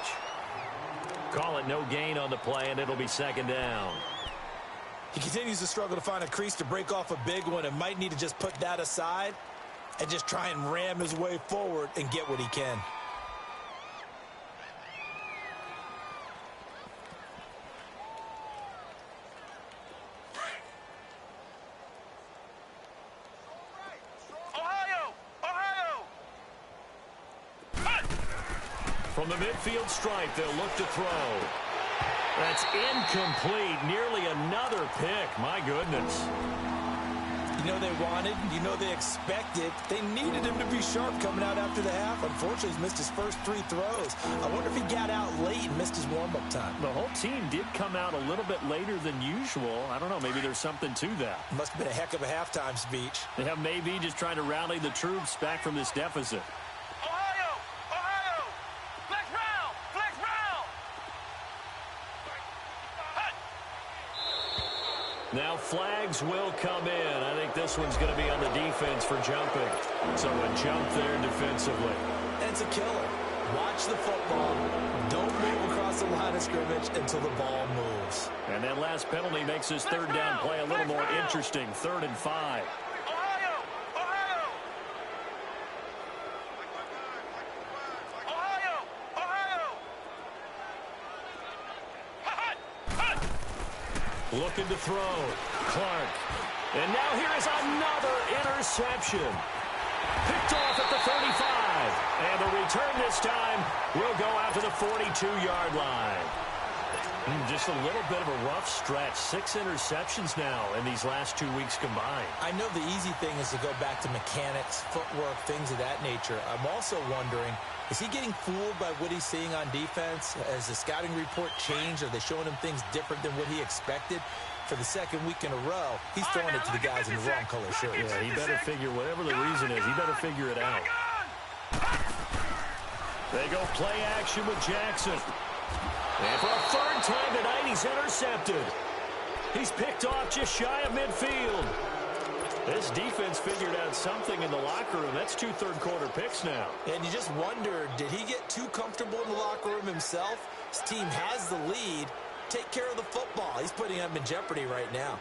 [SPEAKER 2] Call it no gain on the play, and it'll be 2nd down.
[SPEAKER 3] He continues to struggle to find a crease to break off a big one and might need to just put that aside and just try and ram his way forward and get what he can.
[SPEAKER 2] From the midfield stripe, they'll look to throw. That's incomplete. Nearly another pick. My goodness.
[SPEAKER 3] You know they wanted, you know they expected. They needed him to be sharp coming out after the half. Unfortunately, he's missed his first 3 throws. I wonder if he got out late and missed his warm-up time.
[SPEAKER 2] The whole team did come out a little bit later than usual. I don't know, maybe there's something to that.
[SPEAKER 3] Must have been a heck of a halftime speech.
[SPEAKER 2] Yeah, maybe just trying to rally the troops back from this deficit. Now flags will come in. I think this one's going to be on the defense for jumping. So a jump there defensively.
[SPEAKER 3] It's a killer. Watch the football. Don't move across the line of scrimmage until the ball moves.
[SPEAKER 2] And that last penalty makes this 3rd down play a little more interesting. 3rd and 5. Looking to throw. Clark. And now here is another interception. Picked off at the 35. And the return this time will go out to the 42-yard line. Just a little bit of a rough stretch. 6 interceptions now in these last 2 weeks combined.
[SPEAKER 3] I know the easy thing is to go back to mechanics, footwork, things of that nature. I'm also wondering, is he getting fooled by what he's seeing on defense? Has the scouting report changed? Are they showing him things different than what he expected? For the 2nd week in a row, he's throwing it to the guys in the wrong color shirt.
[SPEAKER 2] Yeah, he better figure, whatever the reason is, he better figure it out. They go play action with Jackson. And for a 3rd time tonight, he's intercepted. He's picked off just shy of midfield. This defense figured out something in the locker room. That's 2 third-quarter picks now.
[SPEAKER 3] And you just wonder, did he get too comfortable in the locker room himself? His team has the lead. Take care of the football. He's putting them in jeopardy right now.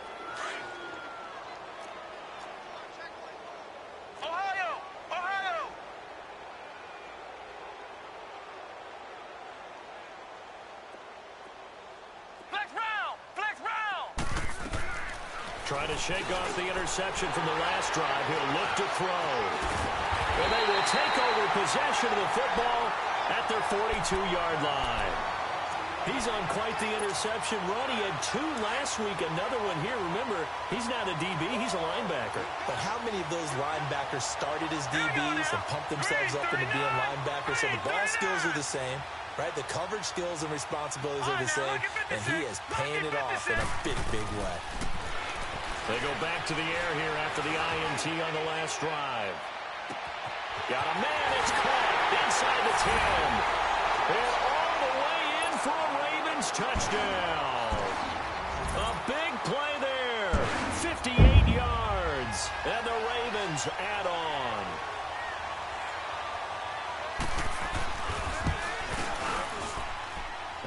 [SPEAKER 2] Trying to shake off the interception from the last drive. He'll look to throw. And they will take over possession of the football at their 42-yard line. He's on quite the interception run. He had 2 last week, another one here. Remember, he's not a DB, he's a linebacker.
[SPEAKER 3] But how many of those linebackers started as DBs and pumped themselves up into being linebackers? So the ball skills are the same, right? The coverage skills and responsibilities are the same, and he is paying it off in a big, big way.
[SPEAKER 2] They go back to the air here after the INT on the last drive. Got a man, it's caught inside the 10. And all the way in for a Ravens touchdown. A big play there. 58 yards. And the Ravens add on.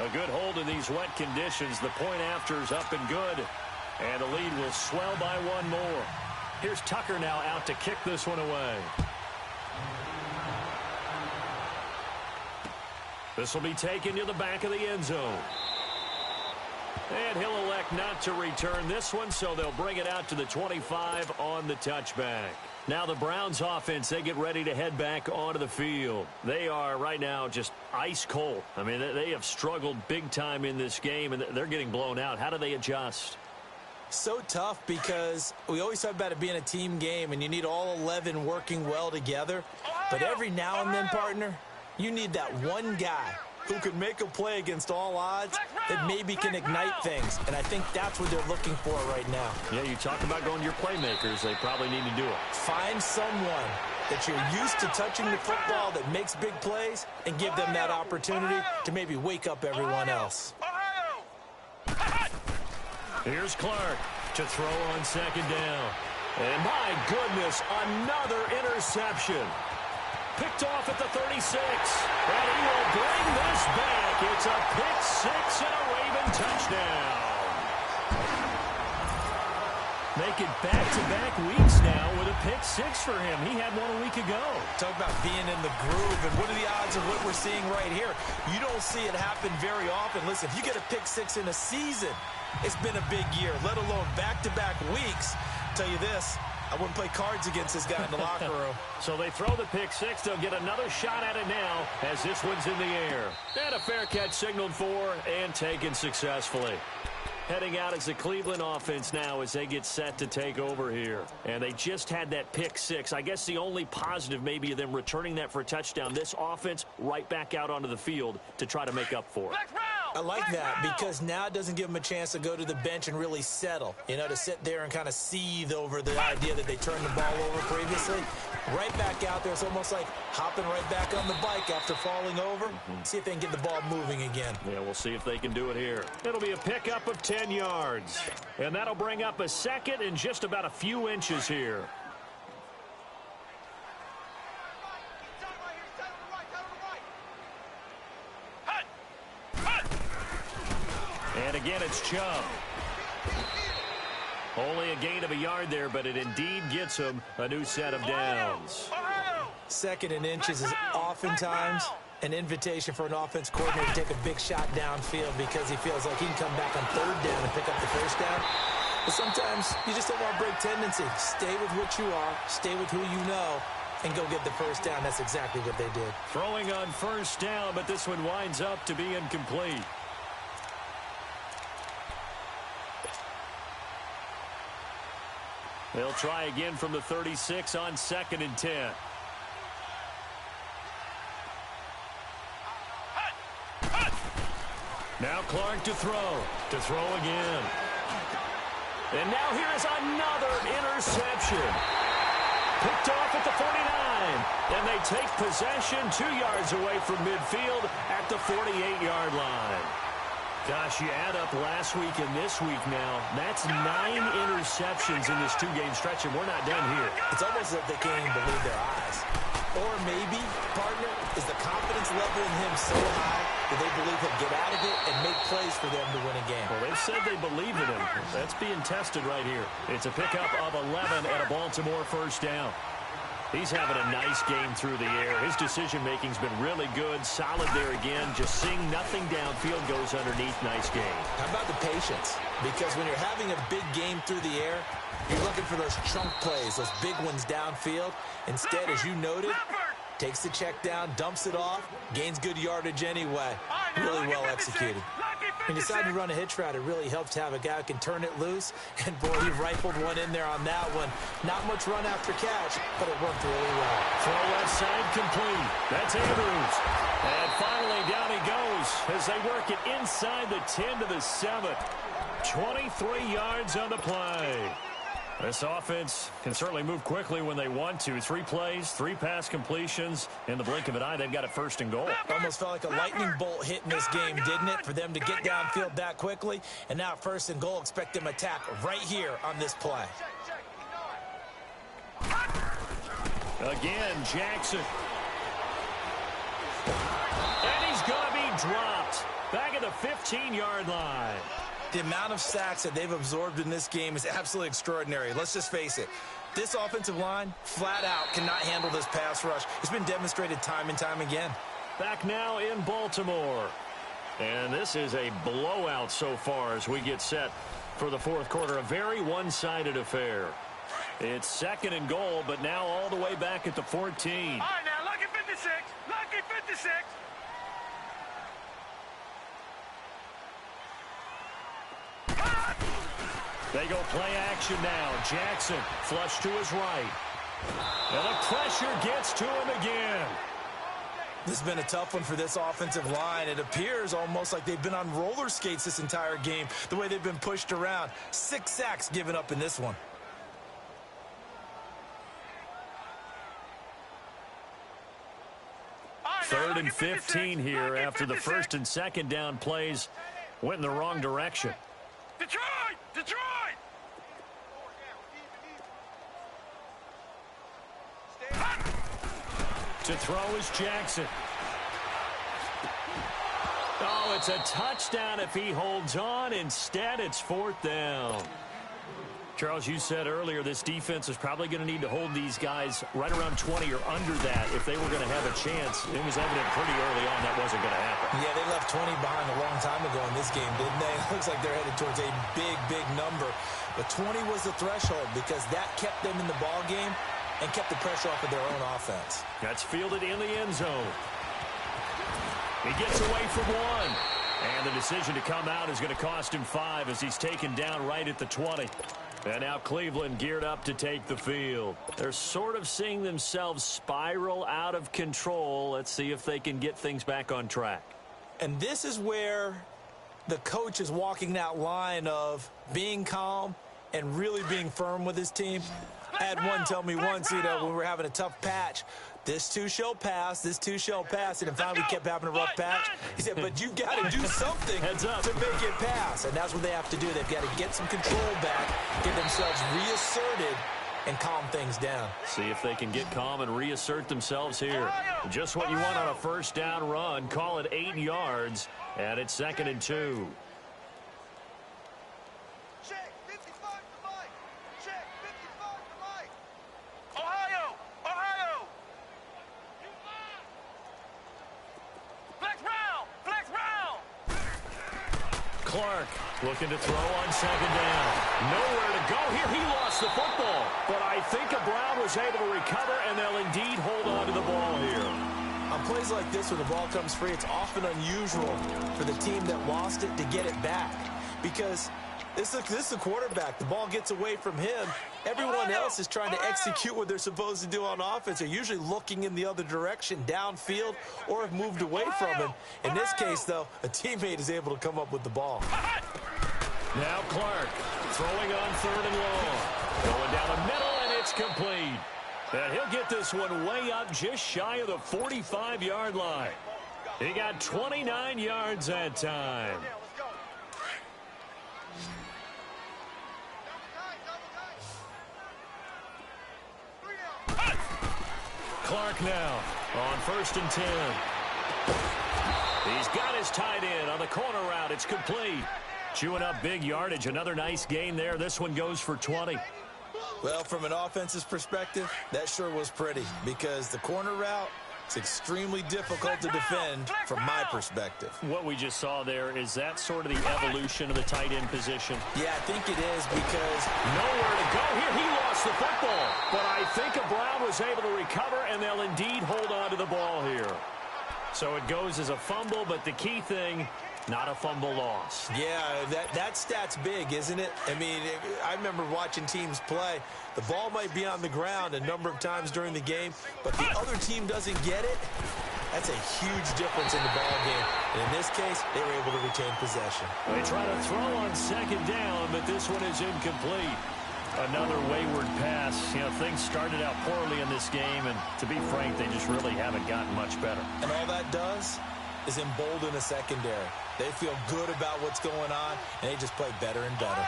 [SPEAKER 2] A good hold in these wet conditions. The point after is up and good. And the lead will swell by 1 more. Here's Tucker now out to kick this one away. This will be taken to the back of the end zone. And he'll elect not to return this one, so they'll bring it out to the 25 on the touchback. Now the Browns offense, they get ready to head back onto the field. They are right now just ice cold. I mean, they have struggled big time in this game, and they're getting blown out. How do they adjust?
[SPEAKER 3] So tough because we always talk about it being a team game, and you need all 11 working well together. But every now and then, partner, you need that one guy who can make a play against all odds that maybe can ignite things. And I think that's what they're looking for right now.
[SPEAKER 2] Yeah, you talk about going to your playmakers. They probably need to do it.
[SPEAKER 3] Find someone that you're used to touching the football that makes big plays and give them that opportunity to maybe wake up everyone else.
[SPEAKER 2] Here's Clark to throw on second down. And my goodness, another interception. Picked off at the 36. And he will bring this back. It's a pick six and a Raven touchdown. Make it back-to-back weeks now with a pick six for him. He had one a week ago.
[SPEAKER 3] Talk about being in the groove, and what are the odds of what we're seeing right here? You don't see it happen very often. Listen, if you get a pick six in a season, it's been a big year, let alone back-to-back weeks. Tell you this, I wouldn't play cards against this guy in the locker room.
[SPEAKER 2] So they throw the pick six. They'll get another shot at it now as this one's in the air. And a fair catch signaled for and taken successfully. Heading out as the Cleveland offense now as they get set to take over here. And they just had that pick six. I guess the only positive maybe of them returning that for a touchdown. This offense right back out onto the field to try to make up for it.
[SPEAKER 3] I like that because now it doesn't give them a chance to go to the bench and really settle. You know, to sit there and kind of seethe over the idea that they turned the ball over previously. Right back out there. It's almost like hopping right back on the bike after falling over. See if they can get the ball moving again.
[SPEAKER 2] Yeah, we'll see if they can do it here. It'll be a pickup of 10 yards. And that'll bring up a second and just about a few inches here. And again, it's Chubb. Only a gain of a yard there, but it indeed gets him a new set of downs.
[SPEAKER 3] Second and inches is oftentimes an invitation for an offense coordinator to take a big shot downfield because he feels like he can come back on third down and pick up the first down. But sometimes you just don't want to break tendency. Stay with what you are, stay with who you know, and go get the first down. That's exactly what they did.
[SPEAKER 2] Throwing on first down, but this one winds up to be incomplete. They'll try again from the 36 on 2nd and 10. Now Clark to throw again. And now here is another interception. Picked off at the 49. And they take possession 2 yards away from midfield at the 48-yard line. Gosh, you add up last week and this week now, that's 9 interceptions in this 2-game stretch, and we're not done here.
[SPEAKER 3] It's almost as if they can't even believe their eyes. Or maybe, partner, is the confidence level in him so high that they believe he'll get out of it and make plays for them to win a game.
[SPEAKER 2] Well, they've said they believe in him. That's being tested right here. It's a pickup of 11 and a Baltimore first down. He's having a nice game through the air. His decision-making's been really good. Solid there again. Just seeing nothing downfield goes underneath. Nice game.
[SPEAKER 3] How about the patience? Because when you're having a big game through the air, you're looking for those chunk plays, those big ones downfield. Instead, as you noted, takes the check down, dumps it off, gains good yardage anyway. Really well executed. When you decide to run a hitch route, it really helps to have a guy who can turn it loose. And, boy, he rifled one in there on that one. Not much run after catch, but it worked really well.
[SPEAKER 2] Throw left side complete. That's Andrews. And finally, down he goes as they work it inside the 10 to the 7. 23 yards on the play. This offense can certainly move quickly when they want to. 3 plays, 3 pass completions. In the blink of an eye, they've got it first and goal.
[SPEAKER 3] Almost felt like a lightning bolt hit in this game, didn't it? For them to get downfield that quickly. And now first and goal, expect them to attack right here on this play.
[SPEAKER 2] Again, Jackson. And he's going to be dropped. Back at the 15-yard line.
[SPEAKER 3] The amount of sacks that they've absorbed in this game is absolutely extraordinary. Let's just face it. This offensive line, flat out, cannot handle this pass rush. It's been demonstrated time and time again.
[SPEAKER 2] Back now in Baltimore. And this is a blowout so far as we get set for the fourth quarter. A very one-sided affair. It's 2nd and goal, but now all the way back at the 14.
[SPEAKER 4] All right, now, lucky 56. Lucky 56.
[SPEAKER 2] They go play action now. Jackson flush to his right. And the pressure gets to him again.
[SPEAKER 3] This has been a tough one for this offensive line. It appears almost like they've been on roller skates this entire game, the way they've been pushed around. 6 sacks given up in this one.
[SPEAKER 2] Third and 15 here after the first and second down plays went in the wrong direction.
[SPEAKER 4] Detroit! Detroit!
[SPEAKER 2] To throw is Jackson. Oh, it's a touchdown if he holds on. Instead, it's 4th down. Charles, you said earlier this defense is probably going to need to hold these guys right around 20 or under that if they were going to have a chance. It was evident pretty early on that wasn't going to happen.
[SPEAKER 3] Yeah, they left 20 behind a long time ago in this game, didn't they? It looks like they're headed towards a big, big number. But 20 was the threshold because that kept them in the ball game and kept the pressure off of their own offense.
[SPEAKER 2] That's fielded in the end zone. He gets away from one. And the decision to come out is going to cost him 5 as he's taken down right at the 20. And now Cleveland geared up to take the field. They're sort of seeing themselves spiral out of control. Let's see if they can get things back on track.
[SPEAKER 3] And this is where the coach is walking that line of being calm and really being firm with his team. I had one tell me once, when we were having a tough patch, this too shall pass, this too shall pass, and finally we kept having a rough patch. He said, but you've got to do something to make it pass, and that's what they have to do. They've got to get some control back, get themselves reasserted, and calm things down.
[SPEAKER 2] See if they can get calm and reassert themselves here. Just what you want on a first down run. Call it 8 yards, and it's 2nd and 2. Clark looking to throw on 2nd down. Nowhere to go here. He lost the football. But I think Brown was able to recover, and they'll indeed hold on to the ball here.
[SPEAKER 3] On plays like this, when the ball comes free, it's often unusual for the team that lost it to get it back. Because this is the quarterback. The ball gets away from him. Everyone else is trying to execute what they're supposed to do on offense. They're usually looking in the other direction, downfield, or have moved away from him. In this case, though, a teammate is able to come up with the ball.
[SPEAKER 2] Now Clark throwing on 3rd and long. Going down the middle, and it's complete. And he'll get this one way up just shy of the 45-yard line. He got 29 yards that time. Clark now on 1st and 10. He's got his tight end on the corner route. It's complete. Chewing up big yardage. Another nice gain there. This one goes for 20.
[SPEAKER 3] Well, from an offensive perspective, that sure was pretty because the corner route is extremely difficult to defend from my perspective.
[SPEAKER 2] What we just saw there, is that sort of the evolution of the tight end position?
[SPEAKER 3] Yeah, I think it is because
[SPEAKER 2] nowhere to go here. He lost the football. But I think Brown was able to recover, and they'll indeed hold on to the ball here. So it goes as a fumble, but the key thing, not a fumble loss.
[SPEAKER 3] Yeah, that stat's big, isn't it? I mean, I remember watching teams play. The ball might be on the ground a number of times during the game, but the other team doesn't get it. That's a huge difference in the ball game. And in this case, they were able to retain possession.
[SPEAKER 2] They try to throw on 2nd down, but this one is incomplete. Another wayward pass. You know, things started out poorly in this game, and to be frank, they just really haven't gotten much better.
[SPEAKER 3] And all that does is embolden a secondary. They feel good about what's going on, and they just play better and better.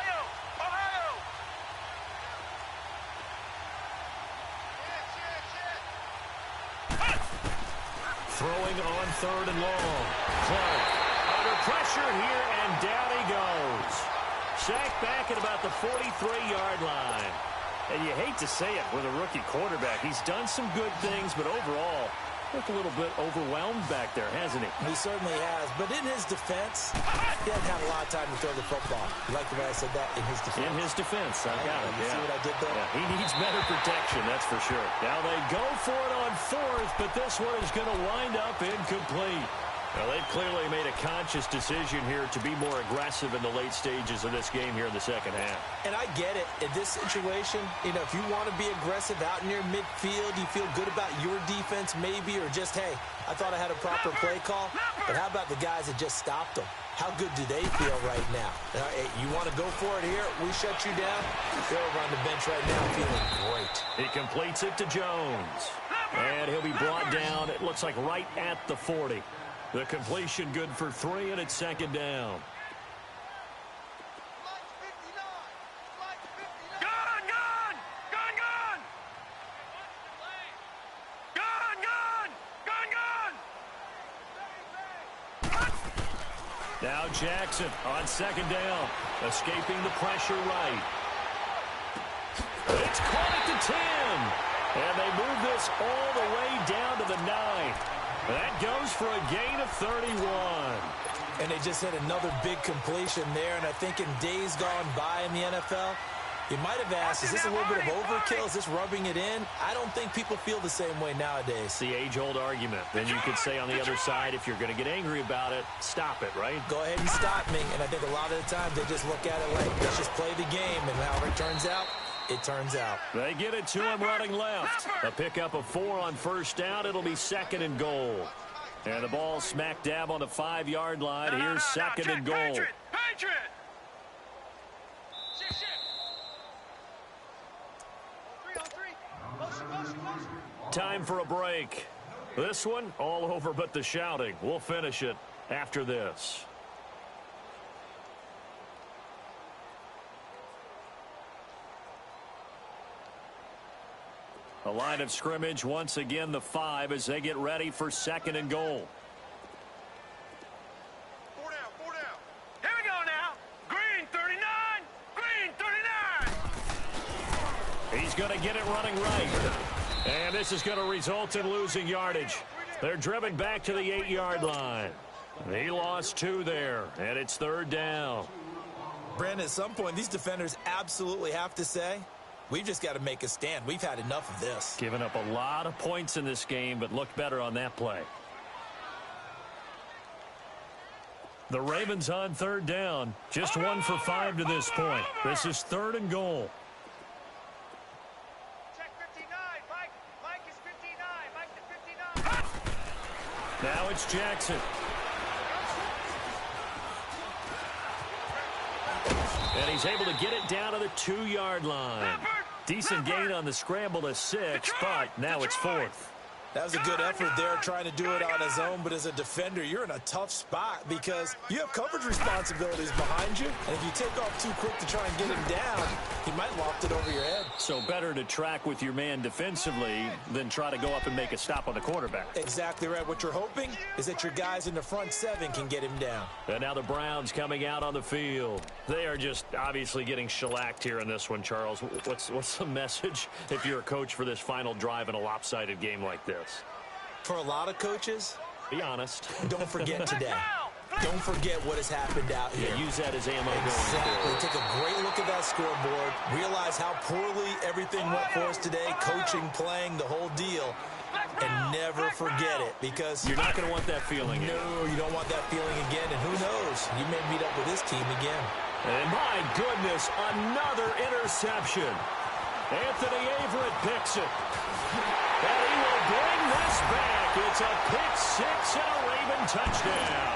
[SPEAKER 2] Throwing on 3rd and long. Clark under pressure here, and down he goes. Sacked back at about the 43-yard line. And you hate to say it with a rookie quarterback. He's done some good things, but overall, looked a little bit overwhelmed back there, hasn't he?
[SPEAKER 3] He certainly has. But in his defense, he hasn't had a lot of time to throw the football. You like the way I said that? In his defense.
[SPEAKER 2] In his defense. I got it.
[SPEAKER 3] You see what I did there?
[SPEAKER 2] Yeah, he needs better protection, that's for sure. Now they go for it on 4th, but this one is going to wind up incomplete. Well, they've clearly made a conscious decision here to be more aggressive in the late stages of this game here in the second half.
[SPEAKER 3] And I get it. In this situation, if you want to be aggressive out in your midfield, you feel good about your defense maybe, or just, hey, I thought I had a proper play call. But how about the guys that just stopped them? How good do they feel right now? You want to go for it here? We shut you down. They're over on the bench right now feeling great.
[SPEAKER 2] He completes it to Jones. And he'll be brought down, it looks like right at the 40. The completion good for 3, and it's second down. Now Jackson on second down, escaping the pressure right. It's caught at the 10, and they move this all the way down to the 9. That goes for a gain of 31.
[SPEAKER 3] And they just had another big completion there, and I think in days gone by in the NFL, you might have asked, is this a little bit of overkill? Is this rubbing it in? I don't think people feel the same way nowadays.
[SPEAKER 2] It's the age-old argument. Then you could say on the other side, if you're going to get angry about it, stop it, right?
[SPEAKER 3] Go ahead and stop me. And I think a lot of the times they just look at it like, let's just play the game. And however it turns out, it turns out.
[SPEAKER 2] They get it to him running left. A pickup of 4 on first down. It'll be second and goal. And the ball smack dab on the 5-yard line. Here's second and goal.
[SPEAKER 4] Patriot!
[SPEAKER 2] Time for a break. This one, all over but the shouting. We'll finish it after this. A line of scrimmage, once again the 5 as they get ready for second and goal.
[SPEAKER 4] 4 down. Here we go now. Green 39. Green 39.
[SPEAKER 2] He's going to get it running right. And this is going to result in losing yardage. They're driven back to the 8-yard line. He lost 2 there, and it's third down.
[SPEAKER 3] Brandon, at some point, these defenders absolutely have to say, we've just got to make a stand. We've had enough of this.
[SPEAKER 2] Giving up a lot of points in this game, but looked better on that play. The Ravens on third down. Just 1 for 5 to this point. This is third and goal.
[SPEAKER 4] Check 59. Mike is 59. Mike to 59.
[SPEAKER 2] Now it's Jackson. And he's able to get it down to the 2-yard line. Decent gain on the scramble to 6, but now it's 4th.
[SPEAKER 3] That was a good effort there trying to do it on his own, but as a defender, you're in a tough spot because you have coverage responsibilities behind you, and if you take off too quick to try and get him down, he might loft it over your head.
[SPEAKER 2] So better to track with your man defensively than try to go up and make a stop on the quarterback.
[SPEAKER 3] Exactly right. What you're hoping is that your guys in the front 7 can get him down.
[SPEAKER 2] And now the Browns coming out on the field. They are just obviously getting shellacked here in this one, Charles. What's the message if you're a coach for this final drive in a lopsided game like this?
[SPEAKER 3] For a lot of coaches,
[SPEAKER 2] be honest.
[SPEAKER 3] Don't forget today. Don't forget what has happened out here.
[SPEAKER 2] Yeah, use that as ammo.
[SPEAKER 3] Exactly. Take a great look at that scoreboard. Realize how poorly everything went for us today. Coaching, playing, the whole deal. And never forget it because
[SPEAKER 2] you're not going to want that feeling.
[SPEAKER 3] No, you don't want that feeling again. And who knows? You may meet up with this team again.
[SPEAKER 2] And my goodness, another interception. Anthony Averett picks it. And he will bring this back. It's a pick 6 and a Raven touchdown.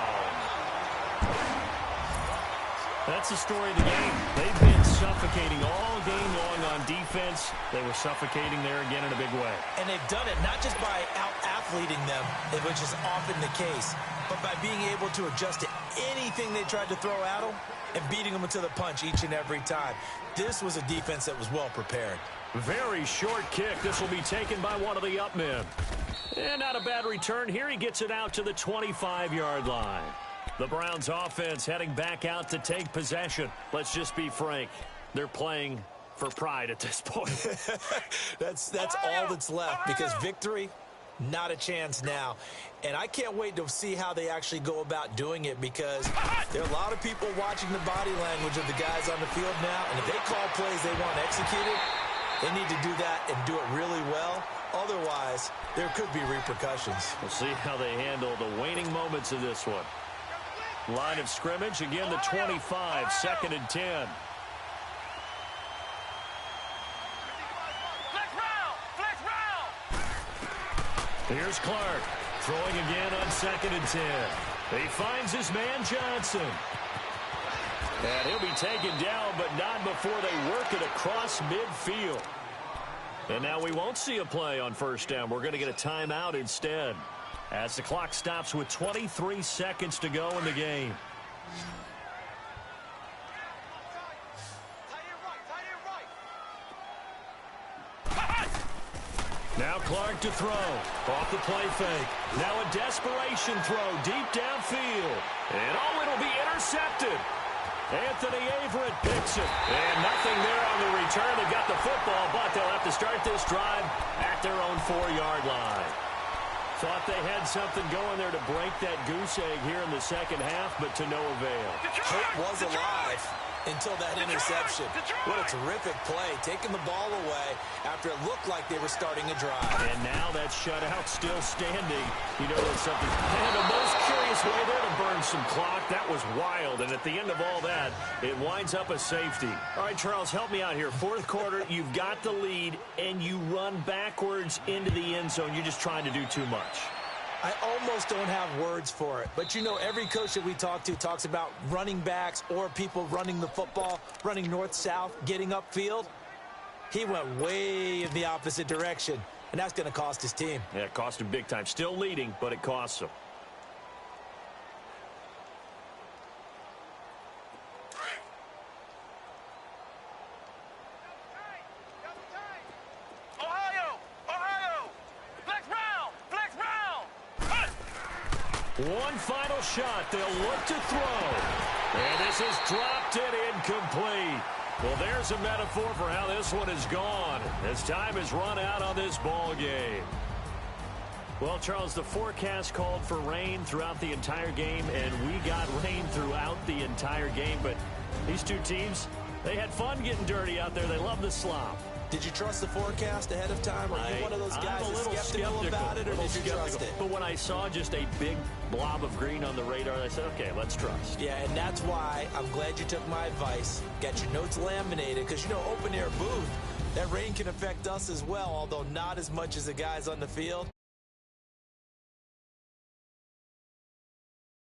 [SPEAKER 2] That's the story of the game. They've been suffocating all game long on defense. They were suffocating there again in a big way.
[SPEAKER 3] And they've done it not just by out-athleting them, which is often the case, but by being able to adjust to anything they tried to throw at them and beating them into the punch each and every time. This was a defense that was well prepared.
[SPEAKER 2] Very short kick. This will be taken by one of the up men. And not a bad return here. He gets it out to the 25-yard line. The Browns offense heading back out to take possession. Let's just be frank. They're playing for pride at this point.
[SPEAKER 3] That's all that's left because victory, not a chance now. And I can't wait to see how they actually go about doing it because there are a lot of people watching the body language of the guys on the field now. And if they call plays they want executed, They need to do that and do it really well. Otherwise, there could be repercussions.
[SPEAKER 2] We'll see how they handle the waning moments of this one. Line of scrimmage, again the 25, 2nd and 10. Here's Clark, throwing again on 2nd and 10. He finds his man Johnson. And he'll be taken down, but not before they work it across midfield. And now we won't see a play on 1st down. We're going to get a timeout instead, as the clock stops with 23 seconds to go in the game. Now Clark to throw. Off the play fake. Now a desperation throw deep downfield. And it'll be intercepted. Anthony Averett picks it. And nothing there on the return. They've got the football, but they'll have to start this drive at their own 4-yard line. Thought they had something going there to break that goose egg here in the 2nd half, but to no avail.
[SPEAKER 3] Hope was alive until that interception. What a terrific play, taking the ball away after it looked like they were starting a drive.
[SPEAKER 2] And now that shutout still standing. You know that's something. And the most curious way there to burn some clock. That was wild. And at the end of all that, it winds up a safety. All right, Charles, help me out here. 4th quarter, you've got the lead, and you run backwards into the end zone. You're just trying to do too much.
[SPEAKER 3] I almost don't have words for it. But, you know, every coach that we talk to talks about running backs or people running the football, running north-south, getting upfield. He went way in the opposite direction, and that's going to cost his team.
[SPEAKER 2] Yeah, it cost him big time. Still leading, but it costs him. One final shot. They'll look to throw. And this is dropped and incomplete. Well, there's a metaphor for how this one is gone, as time has run out on this ball game. Well, Charles, the forecast called for rain throughout the entire game, and we got rain throughout the entire game. But these two teams, they had fun getting dirty out there. They love the slop.
[SPEAKER 3] Did you trust the forecast ahead of time? Are you one of those guys that's skeptical about it, or did you trust it?
[SPEAKER 2] But when I saw just a big blob of green on the radar, I said, okay, let's trust.
[SPEAKER 3] Yeah, and that's why I'm glad you took my advice. Get your notes laminated, because, you know, open-air booth, that rain can affect us as well, although not as much as the guys on the field.